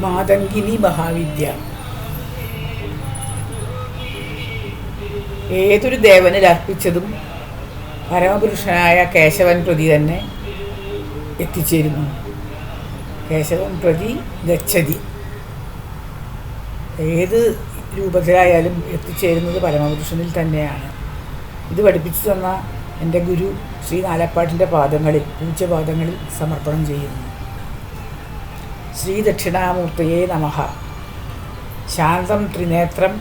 മാതംഗിനി മഹാവിദ്യ. ഏതൊരു ദേവനിൽ അർപ്പിച്ചതും പരമപുരുഷനായ കേശവൻ പ്രതി തന്നെ എത്തിച്ചേരുന്നു. കേശവൻ പ്രതി ഗച്ഛതി. ഏത് രൂപത്തിലായാലും എത്തിച്ചേരുന്നത് പരമപുരുഷനിൽ തന്നെയാണ്. ഇത് പഠിപ്പിച്ചു തന്ന എൻ്റെ ഗുരു ശ്രീ നാലപ്പാട്ടിൻ്റെ പാദങ്ങളിൽ, പൂജ്യപാദങ്ങളിൽ സമർപ്പണം ചെയ്യുന്നു. ശ്രീ ദക്ഷിണാമൂർത്തയേ നമഃ. ശാന്തം ത്രിനേത്രം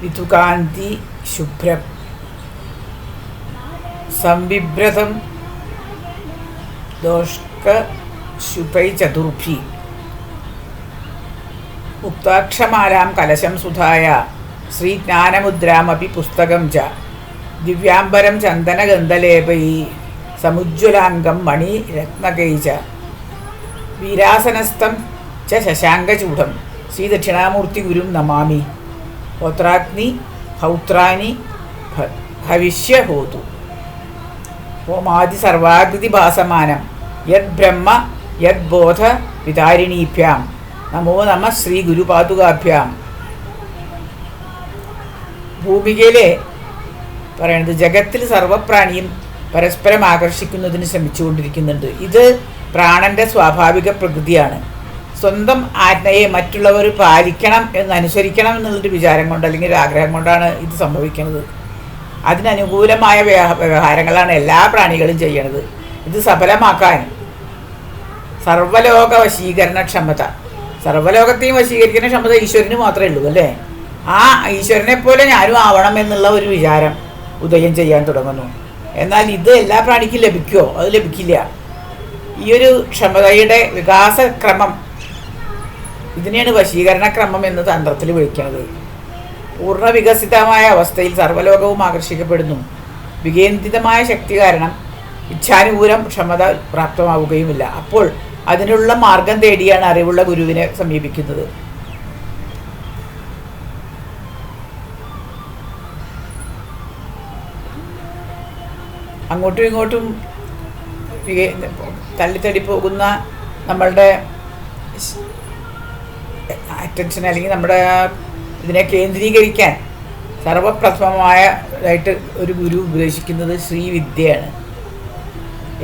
വിധുകാന്തി ശുഭ്രം സംവിഭ്രതം ദോഷ്ക ശുഭൈ ചതുർഭി മുക്താക്ഷമാലാം കലശം സുധായ ശ്രീജ്ഞാനമുദ്രാമപി പുസ്തകം ച ദിവ്യാംബരം ചന്ദനഗന്ധലേപൈ സമുജ്വലാംഗം മണിരത്നകൈ ച വീരാസനസ്ഥം ച ശശാങ്കചൂഢം ശ്രീദക്ഷിണാമൂർത്തി ഗുരും നമാമി. ഹോത്രാഗ്നി ഹൗത്രാനി ഭവിഷ്യ ഹോതു. ഓമാദി സർവാകൃതി ഭാസമാനം യത് ബ്രഹ്മ യത് ബോധ വിതാരിണീഭ്യാം നമോ നമ ശ്രീ ഗുരുപാതുകാഭ്യാം. ഭൂമികയിലെ പറയണത് ജഗത്തിൽ സർവപ്രാണിയും പരസ്പരം ആകർഷിക്കുന്നതിന് ശ്രമിച്ചുകൊണ്ടിരിക്കുന്നുണ്ട്. ഇത് പ്രാണന്റെ സ്വാഭാവിക പ്രകൃതിയാണ്. സ്വന്തം ആജ്ഞയെ മറ്റുള്ളവർ പാലിക്കണം എന്നനുസരിക്കണം എന്നുള്ളൊരു വിചാരം കൊണ്ട് അല്ലെങ്കിൽ ഒരു ആഗ്രഹം കൊണ്ടാണ് ഇത് സംഭവിക്കുന്നത്. അതിനനുകൂലമായ വ്യവഹാരങ്ങളാണ് എല്ലാ പ്രാണികളും ചെയ്യണത്. ഇത് സഫലമാക്കാൻ സർവ്വലോക വശീകരണ ക്ഷമത, സർവ്വലോകത്തെയും വശീകരിക്കുന്ന ക്ഷമത ഈശ്വരന് മാത്രമേ ഉള്ളൂ അല്ലേ. ആ ഈശ്വരനെ പോലെ ഞാനും ആവണം എന്നുള്ള ഒരു വിചാരം ഉദയം ചെയ്യാൻ തുടങ്ങുന്നു. എന്നാൽ ഇത് എല്ലാ പ്രാണിക്കും ലഭിക്കുമോ? അത് ലഭിക്കില്ല. ഈ ഒരു ക്ഷമതയുടെ വികാസക്രമം, ഇതിനെയാണ് വശീകരണക്രമം എന്ന് തന്ത്രത്തിൽ വിളിക്കുന്നത്. പൂർണ്ണ വികസിതമായ അവസ്ഥയിൽ സർവ്വലോകവും ആകർഷിക്കപ്പെടുന്നു. വികേന്ദ്രിതമായ ശക്തി കാരണം ഇച്ഛാനുകൂലം ക്ഷമത പ്രാപ്തമാവുകയുമില്ല. അപ്പോൾ അതിനുള്ള മാർഗം തേടിയാണ് അറിവുള്ള ഗുരുവിനെ സമീപിക്കുന്നത്. അങ്ങോട്ടും ഇങ്ങോട്ടും തള്ളിത്തടി പോകുന്ന നമ്മളുടെ അറ്റൻഷൻ അല്ലെങ്കിൽ നമ്മുടെ ഇതിനെ കേന്ദ്രീകരിക്കാൻ സർവപ്രഥമമായിട്ട് ഒരു ഗുരു ഉപദേശിക്കുന്നത് ശ്രീവിദ്യയാണ്.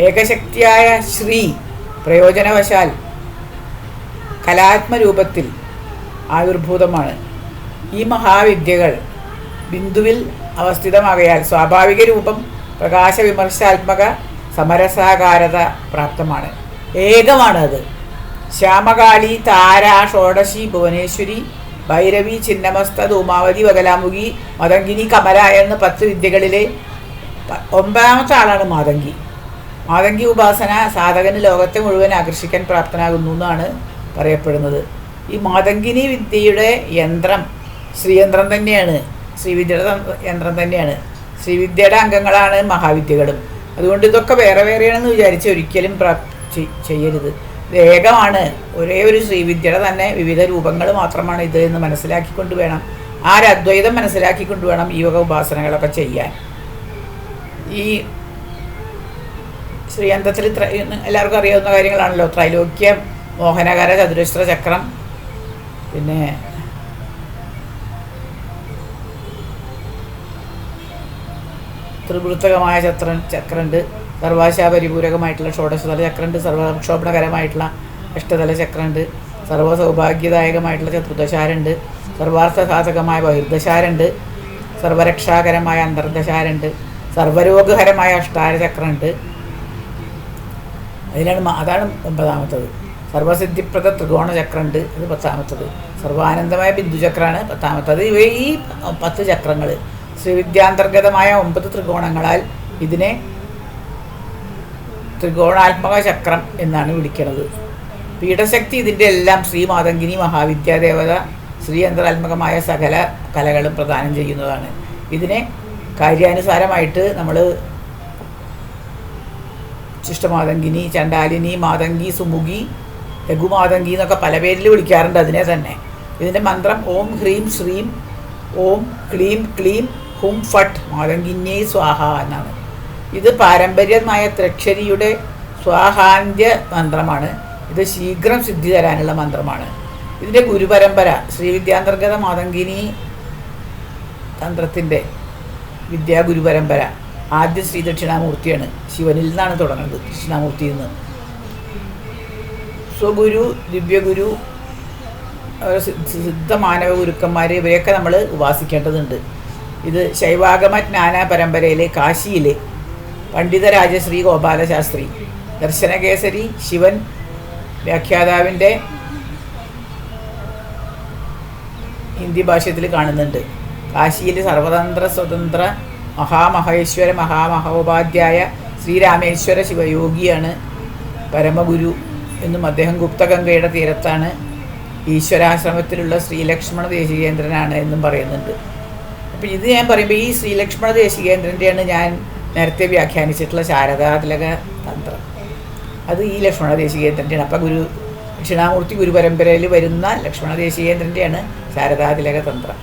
ഏകശക്തിയായ ശ്രീ പ്രയോജനവശാൽ കലാത്മരൂപത്തിൽ ആവിർഭൂതമാണ്. ഈ മഹാവിദ്യകൾ ബിന്ദുവിൽ അവസ്ഥിതമാകയാൽ സ്വാഭാവിക രൂപം പ്രകാശവിമർശാത്മക സമരസാകാരത പ്രാപ്തമാണ്. ഏകമാണ് അത്. ശ്യാമകാളി, താര, ഷോഡശി, ഭുവനേശ്വരി, ഭൈരവി, ചിന്നമസ്ത, ധൂമാവതി, വകലാമുഖി, മതംഗിനി, കമല എന്ന 10 വിദ്യകളിലെ 9ാമത്തെ ആളാണ് മാതംഗി. മാതംഗി ഉപാസന സാധകന് ലോകത്തെ മുഴുവൻ ആകർഷിക്കാൻ പ്രാപ്തനാകുന്നു എന്നാണ് പറയപ്പെടുന്നത്. ഈ മാതംഗിനി വിദ്യയുടെ യന്ത്രം ശ്രീയന്ത്രം തന്നെയാണ്, ശ്രീവിദ്യയുടെ യന്ത്രം തന്നെയാണ്. ശ്രീവിദ്യയുടെ അംഗങ്ങളാണ് മഹാവിദ്യകളും. അതുകൊണ്ട് ഇതൊക്കെ വേറെ വേറെയാണെന്ന് വിചാരിച്ച് ഒരിക്കലും ചെയ്യരുത്. ഇത് ഏകമാണ്. ഒരേ ഒരു ശ്രീവിദ്യയുടെ തന്നെ വിവിധ രൂപങ്ങൾ മാത്രമാണ് ഇത് എന്ന് മനസ്സിലാക്കിക്കൊണ്ട് വേണം, ആ ഒരു അദ്വൈതം മനസ്സിലാക്കിക്കൊണ്ട് വേണം ഈ വക ഉപാസനകളൊക്കെ ചെയ്യാൻ. ഈ ശ്രീയന്ത്രത്തിൽ എല്ലാവർക്കും അറിയാവുന്ന കാര്യങ്ങളാണല്ലോ. ത്രൈലോക്യം, മോഹനകര, ചതുരശ്ര ചക്രം, പിന്നെ ത്രിവൃത്തകമായ ചക്രമുണ്ട്, സർവാശാപരിപൂരകമായിട്ടുള്ള ഷോഡശതല ചക്രമുണ്ട്, സർവക്ഷോഭണകരമായിട്ടുള്ള അഷ്ടതല ചക്രമുണ്ട്, സർവ്വസൗഭാഗ്യദായകമായിട്ടുള്ള ചതുർദശാരുണ്ട്, സർവാർത്ഥസാധകമായ ബഹിർദശാരുണ്ട്, സർവരക്ഷാകരമായ അന്തർദശാരുണ്ട്, സർവരോഗഹരമായ അഷ്ടാര ചക്രമുണ്ട്. അതാണ് 9ാമത്തത്. സർവസിദ്ധിപ്രദ ത്രികോണ ചക്രമുണ്ട്, അത് 10ാമത്തത്. സർവാനന്ദമായ ബിന്ദുചക്രമാണ് 10ാമത്തത്. ഈ 10 ചക്രങ്ങൾ ശ്രീവിദ്യാന്തർഗതമായ 9 ത്രികോണങ്ങളാൽ ഇതിനെ ത്രികോണാത്മക ചക്രം എന്നാണ് വിളിക്കുന്നത്. പീഠശക്തി ഇതിൻ്റെ എല്ലാം ശ്രീമാതംഗിനി മഹാവിദ്യാദേവത ശ്രീയന്ത്രാത്മകമായ സകല കലകളും പ്രദാനം ചെയ്യുന്നതാണ്. ഇതിനെ കാര്യാനുസാരമായിട്ട് നമ്മൾ ശിഷ്ടമാതംഗിനി, ചണ്ഡാലിനി, മാതംഗി, സുമുഖി, ലഘുമാതംഗി എന്നൊക്കെ പല പേരിൽ വിളിക്കാറുണ്ട് അതിനെ തന്നെ. ഇതിൻ്റെ മന്ത്രം ഓം ഹ്രീം ശ്രീം ഓം ക്ലീം ക്ലീം ഹും ഫട്ട് മാതംഗിന്യേ സ്വാഹ എന്നാണ്. ഇത് പാരമ്പര്യമായ ത്രക്ഷരിയുടെ സ്വാഹാന്ത്യ മന്ത്രമാണ്. ഇത് ശീഘ്രം സിദ്ധി തരാനുള്ള മന്ത്രമാണ്. ഇതിൻ്റെ ഗുരുപരമ്പര ശ്രീവിദ്യാന്തർഗത മാതങ്കിനി തന്ത്രത്തിൻ്റെ വിദ്യാഗുരുപരമ്പര ആദ്യം ശ്രീ ദക്ഷിണാമൂർത്തിയാണ്. ശിവനിൽ നിന്നാണ് തുടങ്ങുന്നത്, ദക്ഷിണാമൂർത്തിയിൽ നിന്ന്. സ്വഗുരു, ദിവ്യഗുരു, സിദ്ധ മാനവ ഗുരുക്കന്മാർ, ഇവരെയൊക്കെ നമ്മൾ ഉപാസിക്കേണ്ടതുണ്ട്. ഇത് ശൈവാഗമ ജ്ഞാന പരമ്പരയിലെ കാശിയിലെ പണ്ഡിതരാജ ശ്രീ ഗോപാലശാസ്ത്രി ദർശനകേസരി ശിവൻ വ്യാഖ്യാതാവിൻ്റെ ഹിന്ദി ഭാഷയിൽ കാണുന്നുണ്ട്. കാശിയിൽ സർവതന്ത്ര സ്വതന്ത്ര മഹാമഹേശ്വര മഹാമഹോപാധ്യായ ശ്രീരാമേശ്വര ശിവയോഗിയാണ് പരമഗുരു എന്നും അദ്ദേഹം ഗുപ്തഗംഗയുടെ തീരത്താണ് ഈശ്വരാശ്രമത്തിലുള്ള ശ്രീലക്ഷ്മണ ദേശികേന്ദ്രനാണ് എന്നും പറയുന്നുണ്ട്. അപ്പോൾ ഇത് ഞാൻ പറയുമ്പോൾ ഈ ശ്രീലക്ഷ്മണ ദേശികേന്ദ്രൻ്റെയാണ് ഞാൻ നേരത്തെ വ്യാഖ്യാനിച്ചിട്ടുള്ള ശാരദാതിലക തന്ത്രം. അത് ഈ ലക്ഷ്മണ ദേശികേന്ദ്രൻ്റെയാണ്. അപ്പോൾ ദക്ഷിണാമൂർത്തി ഗുരുപരമ്പരയിൽ വരുന്ന ലക്ഷ്മണ ദേശികേന്ദ്രൻ്റെയാണ് ശാരദാതിലക തന്ത്രം.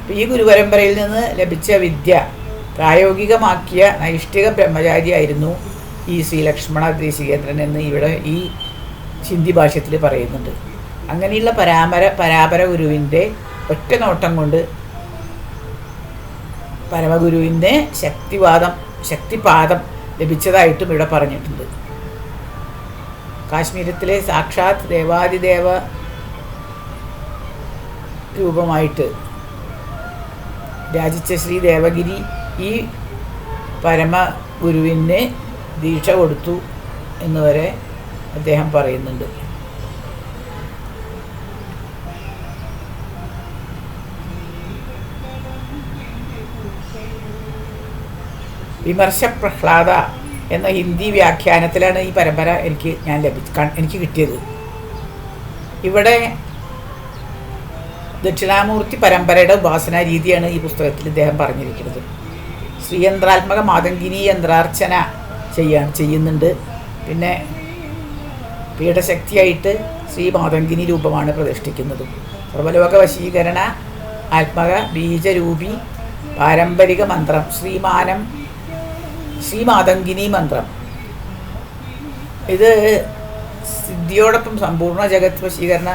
അപ്പോൾ ഈ ഗുരുപരമ്പരയിൽ നിന്ന് ലഭിച്ച വിദ്യ പ്രായോഗികമാക്കിയ നൈഷ്ഠിക ബ്രഹ്മചാരിയായിരുന്നു ഈ ശ്രീലക്ഷ്മണ ദേശികേന്ദ്രൻ എന്ന് ഇവിടെ ഈ ഹിന്ദി ഭാഷ്യത്തിൽ പറയുന്നുണ്ട്. അങ്ങനെയുള്ള പരാപര ഗുരുവിൻ്റെ ഒറ്റ നോട്ടം കൊണ്ട് പരമഗുരുവിൻ്റെ ശക്തിപാദം ലഭിച്ചതായിട്ടും ഇവിടെ പറഞ്ഞിട്ടുണ്ട്. കാശ്മീരത്തിലെ സാക്ഷാത് ദേവാദിദേവ രൂപമായിട്ട് രാജിച്ച ശ്രീ ദേവഗിരി ഈ പരമഗുരുവിന് ദീക്ഷ കൊടുത്തു എന്നുവരെ അദ്ദേഹം പറയുന്നുണ്ട്. വിമർശ പ്രഹ്ലാദ എന്ന ഹിന്ദി വ്യാഖ്യാനത്തിലാണ് ഈ പരമ്പര എനിക്ക് കിട്ടിയത്. ഇവിടെ ദക്ഷിണാമൂർത്തി പരമ്പരയുടെ ഉപാസനാ രീതിയാണ് ഈ പുസ്തകത്തിൽ ഇദ്ദേഹം പറഞ്ഞിരിക്കുന്നത്. ശ്രീയന്ത്രാത്മക മാതങ്കിനി യന്ത്രാർച്ചന ചെയ്യുന്നുണ്ട്. പിന്നെ പീഠശക്തിയായിട്ട് ശ്രീ മാതങ്കിനി രൂപമാണ് പ്രതിഷ്ഠിക്കുന്നത്. സർവലോക വശീകരണ ആത്മക ബീജരൂപി പാരമ്പരിക മന്ത്രം ശ്രീ മാതങ്കിനി മന്ത്രം. ഇത് സിദ്ധിയോടൊപ്പം സമ്പൂർണ്ണ ജഗത് വശീകരണ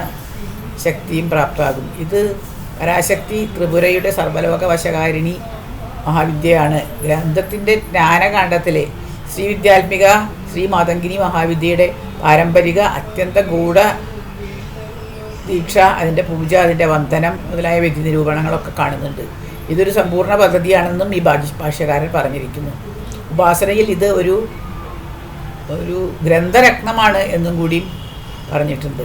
ശക്തിയും പ്രാപ്തമാകും. ഇത് പരാശക്തി ത്രിപുരയുടെ സർവലോക വശകാരിണി മഹാവിദ്യയാണ്. ഗ്രന്ഥത്തിൻ്റെ ജ്ഞാനകാണ്ഡത്തിലെ ശ്രീവിദ്യാത്മിക ശ്രീ മാതങ്കിനി മഹാവിദ്യയുടെ പാരമ്പരിക അത്യന്ത ഗൂഢ ദീക്ഷ, അതിൻ്റെ പൂജ, അതിൻ്റെ വന്ദനം മുതലായ വിധി നിരൂപണങ്ങളൊക്കെ കാണുന്നുണ്ട്. ഇതൊരു സമ്പൂർണ്ണ പദ്ധതിയാണെന്നും ഈ ഭാഷ്യകാരൻ പറഞ്ഞിരിക്കുന്നു. ഉപാസനയിൽ ഇത് ഒരു ഗ്രന്ഥരത്നമാണ് എന്നും കൂടി പറഞ്ഞിട്ടുണ്ട്.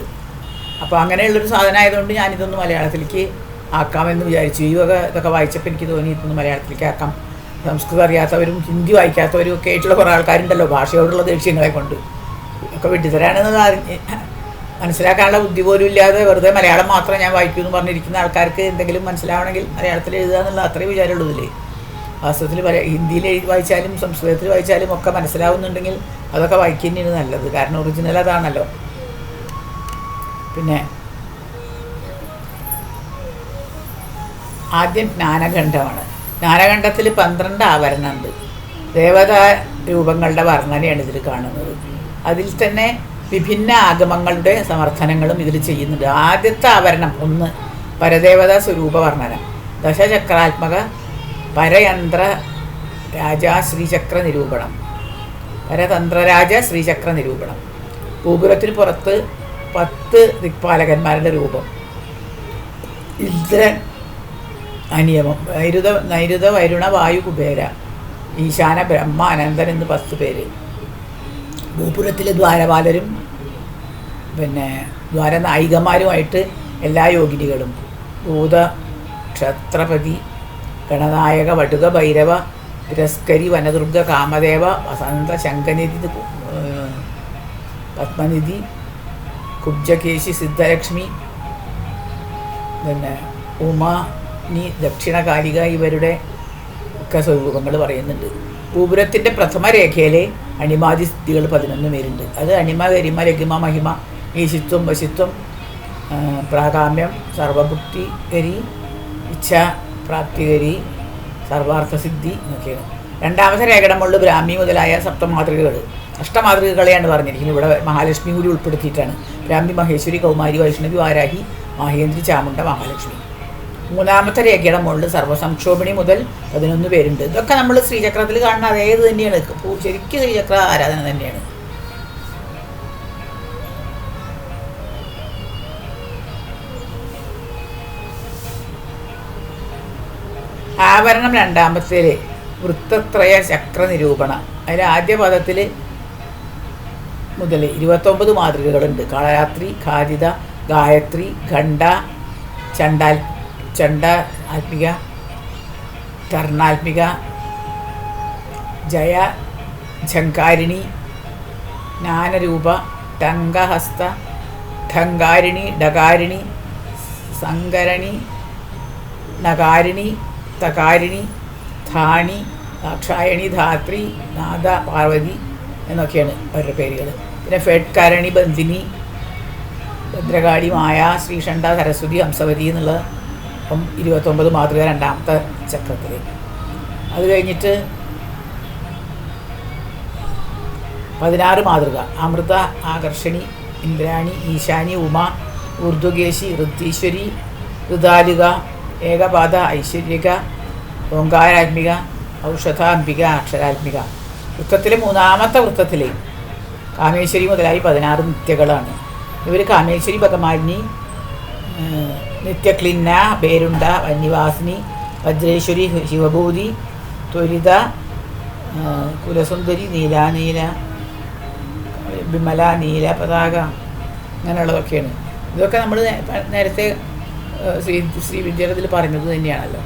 അപ്പോൾ അങ്ങനെയുള്ളൊരു സാധനമായതുകൊണ്ട് ഞാനിതൊന്ന് മലയാളത്തിലേക്ക് ആക്കാമെന്ന് വിചാരിച്ചു. ഇതൊക്കെ വായിച്ചപ്പോൾ എനിക്ക് തോന്നി ഇതൊന്ന് മലയാളത്തിലേക്ക് ആക്കാം. സംസ്കൃതം അറിയാത്തവരും ഹിന്ദി വായിക്കാത്തവരും ഒക്കെ ആയിട്ടുള്ള കുറേ ആൾക്കാരുണ്ടല്ലോ ഭാഷയോടുള്ള ദേഷ്യങ്ങളെ കൊണ്ട്. ഒക്കെ വിഡിതരാണെന്ന് മനസ്സിലാക്കാനുള്ള ബുദ്ധി പോലും ഇല്ലാതെ വെറുതെ മലയാളം മാത്രം ഞാൻ വായിക്കൂ എന്ന് പറഞ്ഞിരിക്കുന്ന ആൾക്കാർക്ക് എന്തെങ്കിലും മനസ്സിലാവണമെങ്കിൽ മലയാളത്തിൽ എഴുതുക എന്നുള്ള അത്രയും വിചാരമുള്ളൂ ഇതിൽ. വാസ്തവത്തിൽ ഹിന്ദിയിൽ വായിച്ചാലും സംസ്കൃതത്തിൽ വായിച്ചാലും ഒക്കെ മനസ്സിലാവുന്നുണ്ടെങ്കിൽ അതൊക്കെ വായിക്കുന്നതാണ് നല്ലത്. കാരണം ഒറിജിനൽ അതാണല്ലോ. പിന്നെ ആദ്യം ജ്ഞാനഖണ്ഡമാണ്. ജ്ഞാനഖണ്ഡത്തിൽ 12 ആവരണമുണ്ട്. ദേവതാ രൂപങ്ങളുടെ വർണ്ണനയാണ് ഇതിൽ കാണുന്നത്. അതിൽ തന്നെ വിഭിന്ന ആഗമങ്ങളുടെ സമർത്ഥനങ്ങളും ഇതിൽ ചെയ്യുന്നുണ്ട്. ആദ്യത്തെ ആവരണം 1 പരദേവതാ സ്വരൂപ വർണ്ണനം. ദശചക്രാത്മക പരയന്ത്ര രാജാ ശ്രീചക്ര നിരൂപണം. പരതന്ത്രരാജ ശ്രീചക്ര നിരൂപണം. ഗോപുരത്തിന് പുറത്ത് 10 ദിക്പാലകന്മാരുടെ രൂപം. ഇന്ദ്രൻ, അനിയമം, നൈരുത വരുണ വായു കുബേര, ഈശാന ബ്രഹ്മ അനന്തൻ എന്ന് 10 പേര്. ഗോപുരത്തിലെ ദ്വാരപാലരും പിന്നെ ദ്വാരനായികമാരുമായിട്ട് എല്ലാ യോഗിനികളും. ഭൂത, ക്ഷത്രപതി, ഗണനായക, വടുക, ഭൈരവ, തിരസ്കരി, വനദുർഗ, കാമദേവ, വസന്ത, ശങ്കനിധി, പത്മനിധി, കുബ്ജകേശി, സിദ്ധലക്ഷ്മി, പിന്നെ ഉമാനി, ദക്ഷിണകാലിക ഇവരുടെ ഒക്കെ സ്വരൂപങ്ങൾ പറയുന്നുണ്ട്. ഗോപുരത്തിൻ്റെ പ്രഥമ രേഖയിലെ അണിമാതി സിദ്ധികൾ 11 പേരുണ്ട്. അത് അണിമ, ഗരിമ, ലഘിമ, മഹിമ, ഈശിത്വം, വശിത്വം, പ്രാകാമ്യം, സർവഭുക്തികരി, ഇച്ഛ പ്രാപ്തികരി, സർവാർത്ഥസിദ്ധി എന്നൊക്കെയാണ്. രണ്ടാമത്തെ രേഖടമുള്ള ബ്രാഹ്മി മുതലായ സപ്തമാതൃകകൾ. അഷ്ടമാതൃകകളെയാണ് പറഞ്ഞിരിക്കുന്നത്. ഇവിടെ മഹാലക്ഷ്മി കൂടി ഉൾപ്പെടുത്തിയിട്ടാണ്. ബ്രാഹ്മി, മഹേശ്വരി, കൗമാരി, വൈഷ്ണവി, വാരാഹി, മാഹേന്ദ്രി, ചാമുണ്ട, മഹാലക്ഷ്മി. മൂന്നാമത്തെ രേഖയുടെ മുകളിൽ സർവ്വസംക്ഷോഭിണി മുതൽ 11 പേരുണ്ട്. ഇതൊക്കെ നമ്മൾ ശ്രീചക്രത്തിൽ കാണുന്ന അതേത് തന്നെയാണ്. ശരിക്കും ശ്രീചക്ര ആരാധന തന്നെയാണ്. ആവരണം രണ്ടാമത്തേല് വൃത്തത്രയ ചക്ര നിരൂപണം. അതിൽ ആദ്യ പദത്തിൽ മുതൽ 29 മാതൃകകളുണ്ട്. കാളരാത്രി, ഖാദിത, ഗായത്രി, ഖണ്ഡ, ചണ്ഡാത്മിക, ടർണാത്മിക, ജയ, ഝങ്കാരിണി, ജ്ഞാനരൂപ, ടങ്കഹസ്ത, ഠങ്കാരിണി, ഡകാരിണി, സങ്കരണി, നകാരിണി, തകാരിണി, ധാണി, ദാക്ഷായണി, ധാത്രി, നാദ, പാർവതി എന്നൊക്കെയാണ് അവരുടെ പേരുകൾ. പിന്നെ ഫെഡ്കരണി, ബന്ധിനി, ഭദ്രകാളി, മായ, ശ്രീഷണ്ഡ, സരസ്വതി, ഹംസവതി എന്നുള്ള 29 മാതൃക രണ്ടാമത്തെ ചക്രത്തിൽ. അത് കഴിഞ്ഞിട്ട് 16 മാതൃക അമൃത, ആകർഷണി, ഇന്ദ്രാണി, ഈശാനി, ഉമ, ഊർധ്വകേശി, ഋദ്ധീശ്വരി, ഋതാലിക, ഏകപാദ, ഐശ്വര്യക, ഓങ്കാരാത്മിക, ഔഷധാംബിക, അക്ഷരാത്മിക. വൃത്തത്തിൽ മൂന്നാമത്തെ വൃത്തത്തിൽ കാമേശ്വരി മുതലായി 16 നിത്യകളാണ്. ഇവർ കാമേശ്വരി, ഭഗമാലിനി, നിത്യക്ലിന്ന, പേരുണ്ട, വന്യവാസിനി, വജ്രേശ്വരി, ശിവഭൂതി, ത്വരിത, കുലസുന്ദരി, നീല, വിമല, നീല പതാക, അങ്ങനെയുള്ളതൊക്കെയാണ്. ഇതൊക്കെ നമ്മൾ നേരത്തെ ശ്രീ വിദ്യാലയത്തിൽ പറഞ്ഞത് തന്നെയാണല്ലോ.